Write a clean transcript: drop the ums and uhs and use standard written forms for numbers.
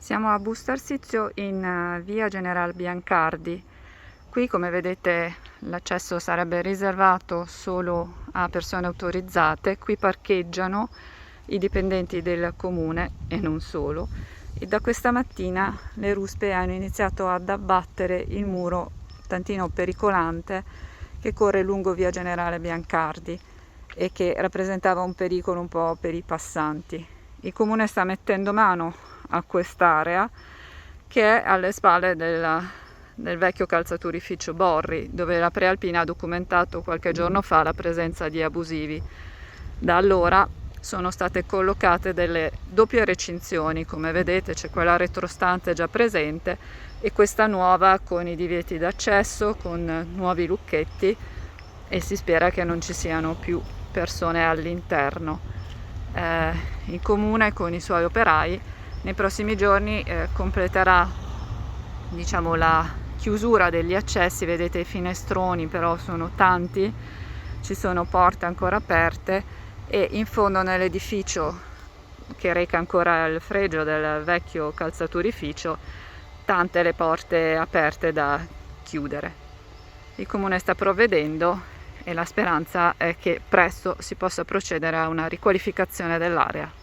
Siamo a Bustarsizio in via General Biancardi. Qui, come vedete, l'accesso sarebbe riservato solo a persone autorizzate. Qui parcheggiano i dipendenti del comune e non solo. E da questa mattina le ruspe hanno iniziato ad abbattere il muro tantino pericolante che corre lungo via Generale Biancardi e che rappresentava un pericolo un po' per i passanti. Il comune sta mettendo mano a quest'area che è alle spalle del vecchio calzaturificio Borri, dove la Prealpina ha documentato qualche giorno fa la presenza di abusivi. Da allora sono state collocate delle doppie recinzioni, come vedete c'è quella retrostante già presente e questa nuova con i divieti d'accesso, con nuovi lucchetti, e si spera che non ci siano più persone all'interno. Il comune con i suoi operai nei prossimi giorni completerà, diciamo, la chiusura degli accessi. Vedete i finestroni, però sono tanti, ci sono porte ancora aperte e in fondo nell'edificio che reca ancora il fregio del vecchio calzaturificio tante le porte aperte da chiudere. Il comune sta provvedendo e la speranza è che presto si possa procedere a una riqualificazione dell'area.